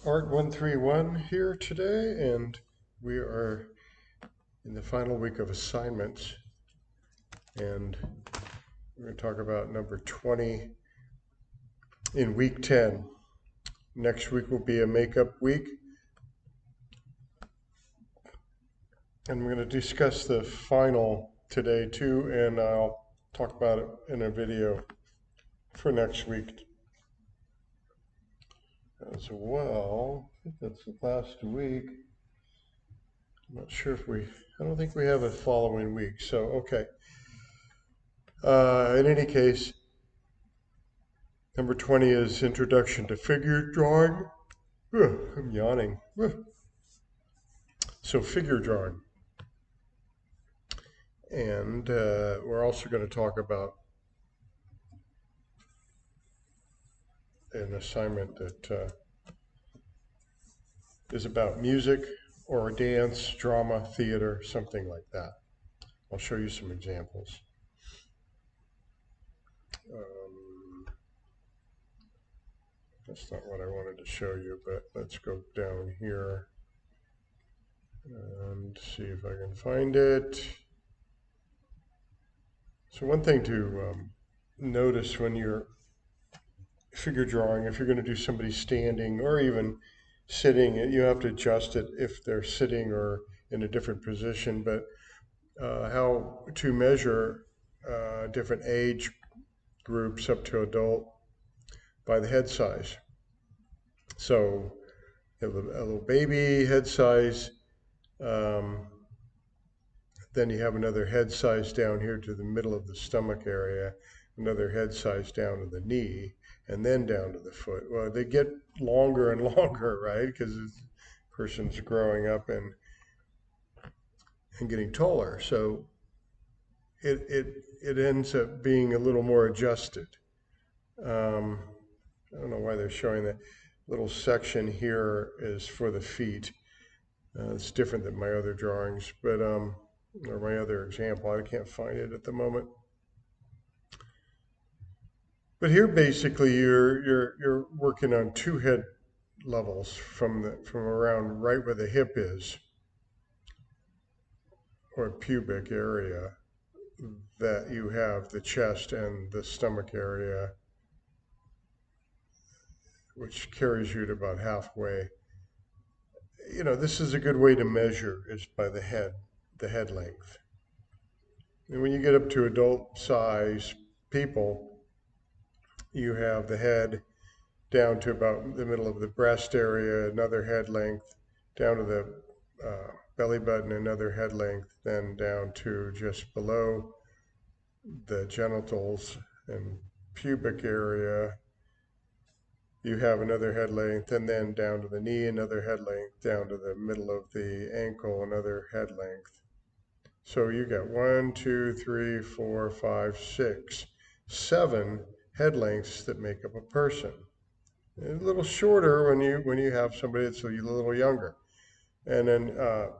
Art 131 here today, and we are in the final week of assignments, and we're going to talk about number 20 in week 10. Next week will be a makeup week, and we're going to discuss the final today too, and I'll talk about it in a video for next week as well. I think that's the last week. I'm not sure if I don't think we have a following week, so okay. In any case, number 20 is Introduction to Figure Drawing. I'm yawning. So figure drawing. And we're also going to talk about an assignment that is about music or dance, drama, theater, something like that. I'll show you some examples. That's not what I wanted to show you, but let's go down here and see if I can find it. So one thing to notice when you're figure drawing, if you're going to do somebody standing or even sitting, you have to adjust it if they're sitting or in a different position, but how to measure different age groups up to adult by the head size. So you have a little baby head size, then you have another head size down here to the middle of the stomach area, another head size down to the knee, and then down to the foot. Well, they get longer and longer, right? Because the person's growing up and getting taller. So it ends up being a little more adjusted. I don't know why they're showing that little section here is for the feet. It's different than my other drawings, but or my other example. I can't find it at the moment. But here, basically, you're working on two head levels from around right where the hip is, or pubic area, that you have the chest and the stomach area, which carries you to about halfway. You know, this is a good way to measure is by the head length. And when you get up to adult size people, you have the head down to about the middle of the breast area, another head length, down to the belly button, another head length, then down to just below the genitals and pubic area. You have another head length, and then down to the knee, another head length, down to the middle of the ankle, another head length. So you got 1, 2, 3, 4, 5, 6, 7 head lengths that make up a person. A little shorter when you have somebody that's a little younger, and then the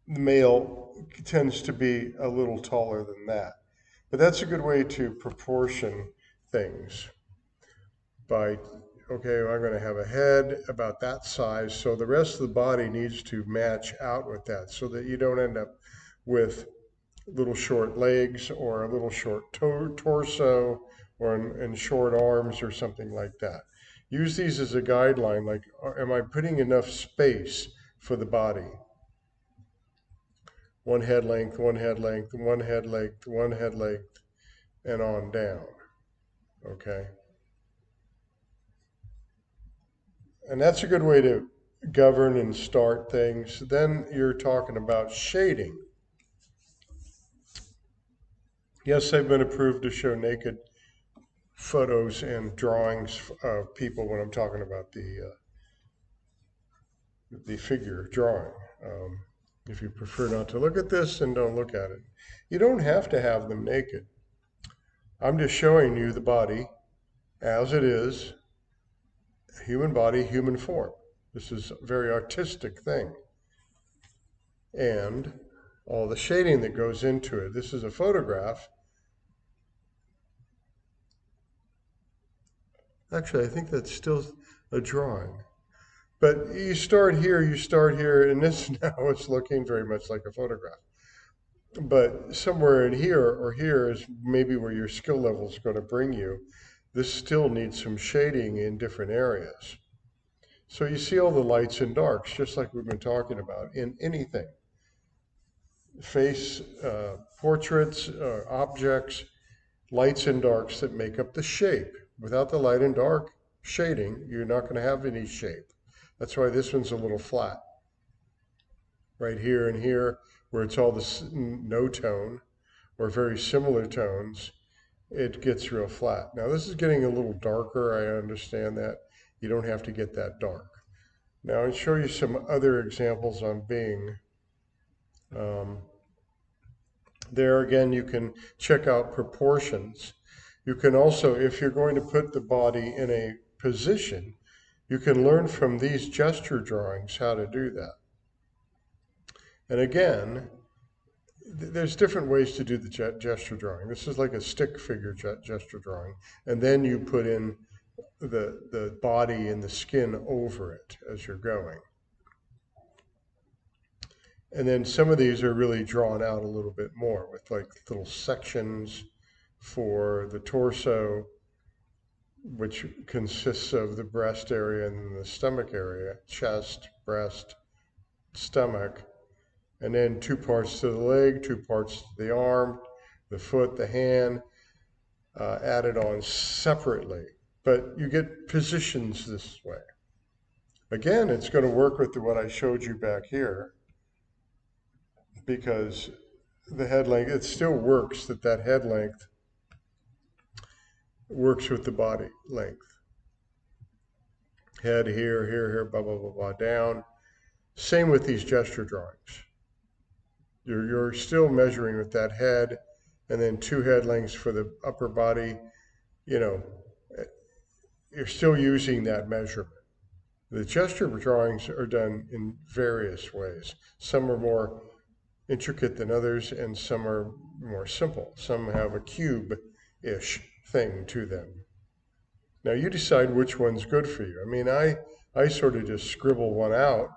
male tends to be a little taller than that. But that's a good way to proportion things by, okay, I'm going to have a head about that size, so the rest of the body needs to match out with that so that you don't end up with little short legs or a little short torso or and short arms or something like that. Use these as a guideline, like, am I putting enough space for the body? One head length, one head length, one head length, one head length, and on down, okay? And that's a good way to govern and start things. Then you're talking about shading. Yes, I've been approved to show naked photos and drawings of people when I'm talking about the figure drawing. If you prefer not to look at this, then don't look at it. You don't have to have them naked. I'm just showing you the body as it is, human body, human form. This is a very artistic thing. And all the shading that goes into it. This is a photograph. Actually, I think that's still a drawing. But you start here, and this now is looking very much like a photograph. But somewhere in here or here is maybe where your skill level is going to bring you. This still needs some shading in different areas. So you see all the lights and darks, just like we've been talking about in anything. Face, portraits, objects, lights and darks that make up the shape. Without the light and dark shading, you're not going to have any shape. That's why this one's a little flat. Right here and here, where it's all this no tone or very similar tones, it gets real flat. Now this is getting a little darker, I understand that. You don't have to get that dark. Now I'll show you some other examples on Bing. There again, you can check out proportions. You can also, if you're going to put the body in a position, you can learn from these gesture drawings how to do that. And again, there's different ways to do the gesture drawing. This is like a stick figure gesture drawing. And then you put in the body and the skin over it as you're going. And then some of these are really drawn out a little bit more with like little sections for the torso, which consists of the breast area and the stomach area, chest, breast, stomach, and then 2 parts to the leg, 2 parts to the arm, the foot, the hand, added on separately. But you get positions this way. Again, it's going to work with what I showed you back here, because the head length, it still works that head length works with the body length. Head here, here, here, blah, blah, blah, blah, down. Same with these gesture drawings. You're still measuring with that head, and then 2 head lengths for the upper body. You know, you're still using that measurement. The gesture drawings are done in various ways. Some are more intricate than others, and some are more simple. Some have a cube-ish thing to them. Now you decide which one's good for you. I mean, I sort of just scribble one out,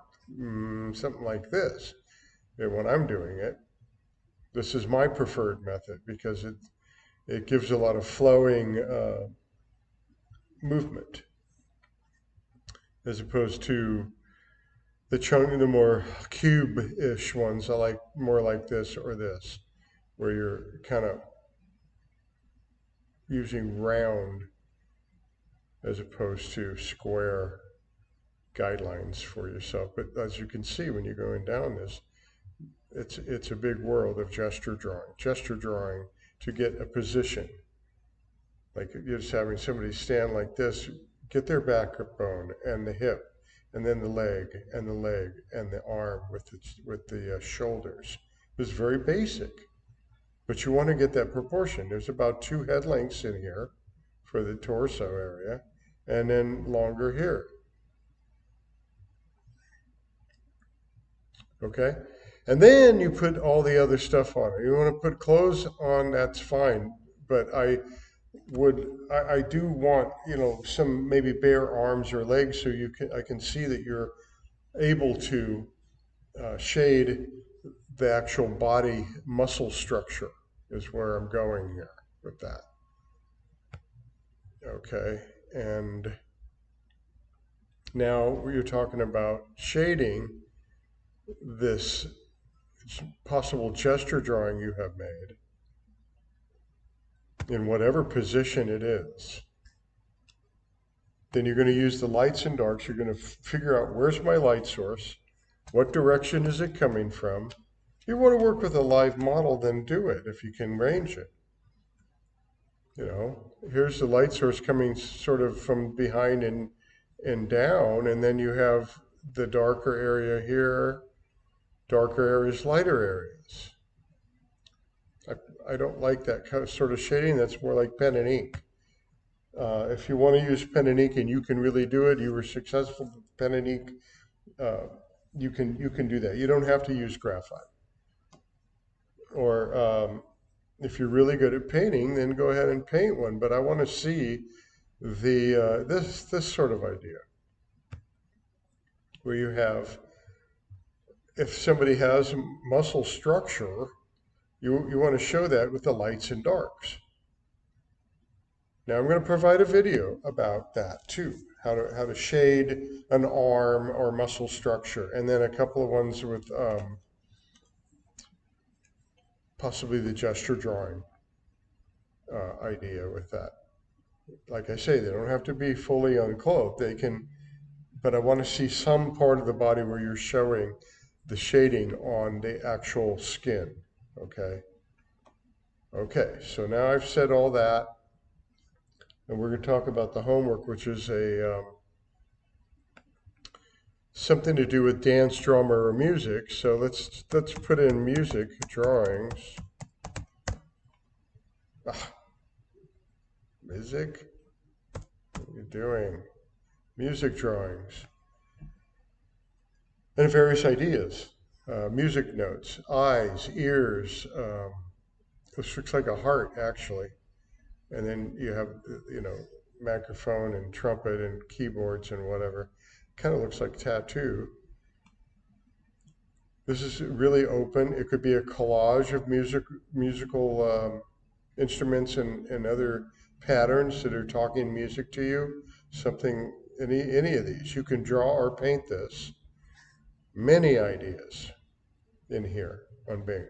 something like this. And when I'm doing it, this is my preferred method because it gives a lot of flowing movement, as opposed to the more cube-ish ones. I like more like this or this, where you're kind of using round as opposed to square guidelines for yourself. But as you can see, when you're going down this, it's a big world of gesture drawing. Gesture drawing to get a position. Like you're just having somebody stand like this, get their backbone and the hip, and then the leg and the arm with the shoulders. It's very basic, but you want to get that proportion. There's about 2 head lengths in here for the torso area, and then longer here. Okay? And then you put all the other stuff on it. You want to put clothes on, that's fine. But I do want, some maybe bare arms or legs, so I can see that you're able to shade the actual body muscle structure is where I'm going here with that. Okay, and now you're talking about shading this possible gesture drawing you have made in whatever position it is. Then you're going to use the lights and darks. You're going to figure out, where's my light source? What direction is it coming from? If you want to work with a live model, then do it if you can range it. Here's the light source coming sort of from behind and down, and then you have the darker area here, darker areas, lighter areas. I don't like that sort of shading. That's more like pen and ink. If you want to use pen and ink and you can really do it, you were successful with pen and ink, you can do that. You don't have to use graphite. Or if you're really good at painting, then go ahead and paint one. But I want to see this sort of idea. where you have, if somebody has muscle structure, you want to show that with the lights and darks. Now I'm going to provide a video about that too, how to shade an arm or muscle structure, and then a couple of ones with possibly the gesture drawing idea with that. Like I say, they don't have to be fully unclothed. They can, but I want to see some part of the body where you're showing the shading on the actual skin. Okay. Okay, so now I've said all that, and we're going to talk about the homework, which is a something to do with dance, drama, or music. So let's put in music drawings. Music? What are you doing? Music drawings. And various ideas. Music notes, eyes, ears. This looks like a heart, actually. And then you have, microphone and trumpet and keyboards and whatever. Kind of looks like tattoo. This is really open. It could be a collage of musical instruments and other patterns that are talking music to you. Something, any of these. You can draw or paint this. Many ideas in here on Bing.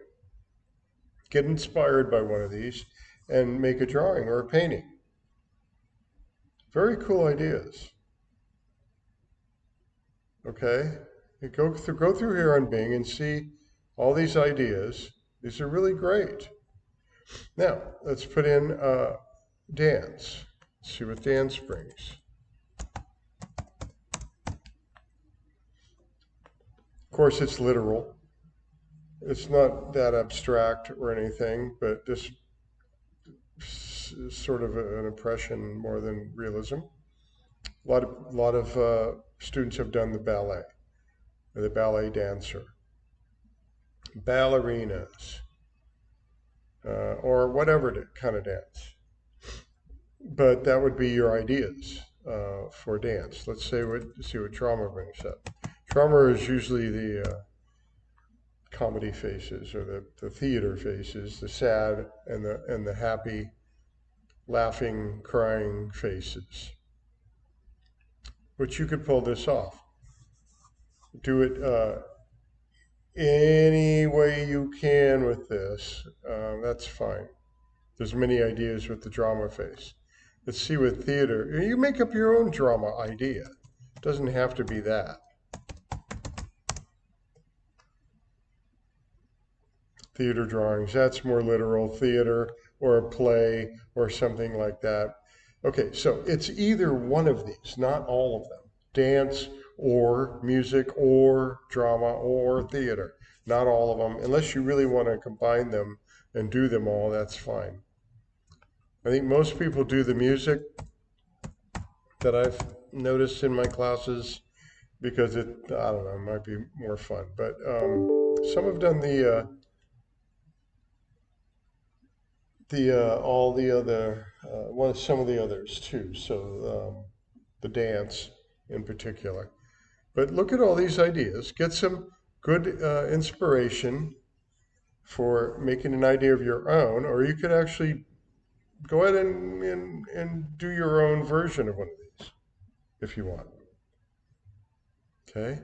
Get inspired by one of these and make a drawing or a painting. Very cool ideas. Okay? You go through here on Bing and see all these ideas. These are really great. Now, let's put in dance. Let's see what dance brings. Of course, it's literal. It's not that abstract or anything, but this is sort of an impression more than realism. A lot of students have done the ballet, or the ballet dancer, ballerinas, or whatever kind of dance. But that would be your ideas for dance. Let's see what drama brings up. Drama is usually the comedy faces or the theater faces, the sad and the happy, laughing, crying faces. But you could pull this off. Do it any way you can with this. That's fine. There's many ideas with the drama face. Let's see with theater. You make up your own drama idea. It doesn't have to be that. Theater drawings, that's more literal. Theater or a play or something like that. Okay, so it's either one of these, not all of them. Dance or music or drama or theater. Not all of them. Unless you really want to combine them and do them all, that's fine. I think most people do the music that I've noticed in my classes because I don't know, it might be more fun. But some have done all the other, some of the others too. So the dance in particular. But look at all these ideas. Get some good inspiration for making an idea of your own, or you could actually go ahead and do your own version of one of these if you want. Okay?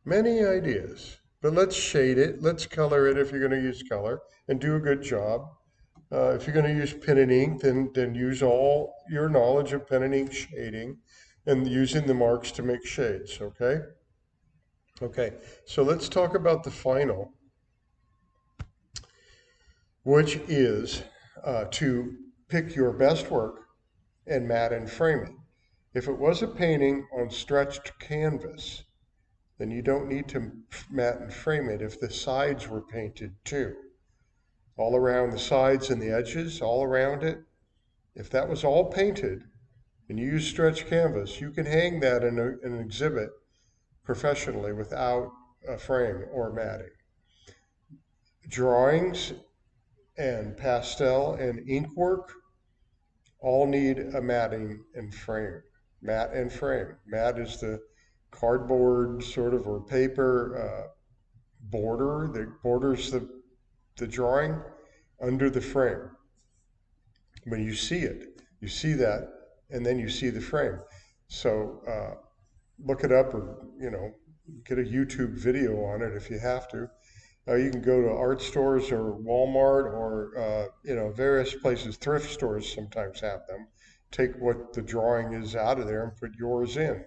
Many ideas. But let's shade it. Let's color it if you're going to use color and do a good job. If you're going to use pen and ink, then use all your knowledge of pen and ink shading and using the marks to make shades, okay? Okay, so let's talk about the final, which is to pick your best work and mat and frame it. If it was a painting on stretched canvas, then you don't need to mat and frame it if the sides were painted too. All around the sides and the edges, all around it. If that was all painted and you use stretched canvas, you can hang that in an exhibit professionally without a frame or matting. Drawings and pastel and ink work all need a matting and frame. Mat and frame. Mat is the cardboard sort of or paper border that borders the drawing under the frame. When you see it, you see that, and then you see the frame. So look it up, or get a YouTube video on it if you have to. You can go to art stores or Walmart or various places. Thrift stores sometimes have them. Take what the drawing is out of there and put yours in.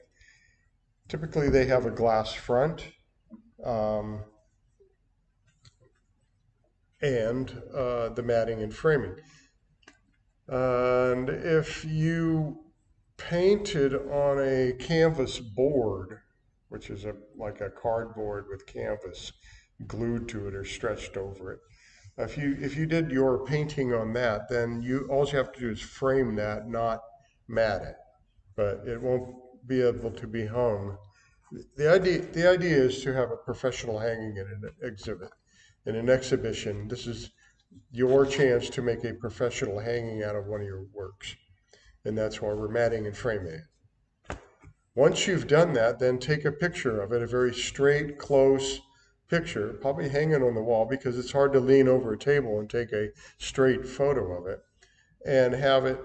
Typically, they have a glass front and the matting and framing. And if you painted on a canvas board, which is like a cardboard with canvas glued to it or stretched over it, if you did your painting on that, then all you have to do is frame that, not mat it. But it won't be able to be hung. The idea is to have a professional hanging in an exhibit, in an exhibition. This is your chance to make a professional hanging out of one of your works, and that's why we're matting and framing it. Once you've done that, then take a picture of it, a very straight, close picture, probably hanging on the wall, because it's hard to lean over a table and take a straight photo of it, and have it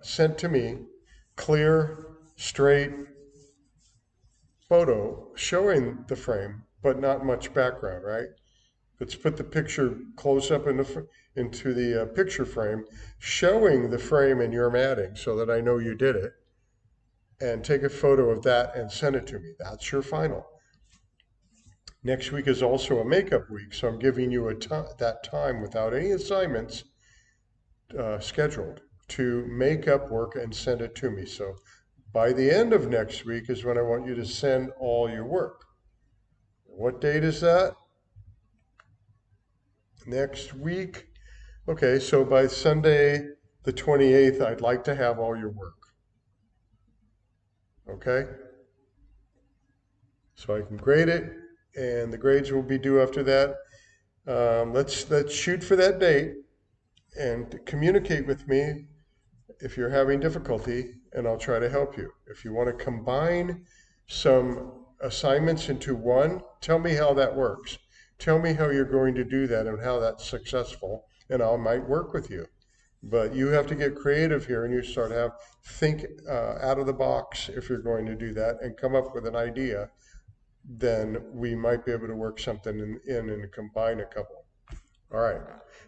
sent to me, clear, straight photo showing the frame, but not much background, right? Let's put the picture close up into the picture frame, showing the frame and your matting so that I know you did it, and take a photo of that and send it to me. That's your final. Next week is also a makeup week, so I'm giving you that time without any assignments scheduled to make up work and send it to me. So by the end of next week is when I want you to send all your work. What date is that? Next week? Okay, so by Sunday the 28th, I'd like to have all your work. Okay? So I can grade it, and the grades will be due after that. Let's shoot for that date and communicate with me if you're having difficulty, and I'll try to help you. If you want to combine some assignments into one, tell me how that works. Tell me how you're going to do that and how that's successful, and I might work with you. But you have to get creative here, and you start to think out of the box if you're going to do that and come up with an idea. Then we might be able to work something in and combine a couple. All right,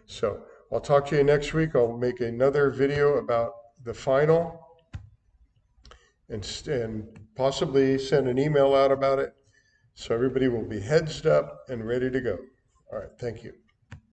so I'll talk to you next week. I'll make another video about the final and possibly send an email out about it, so everybody will be heads up and ready to go. All right, thank you.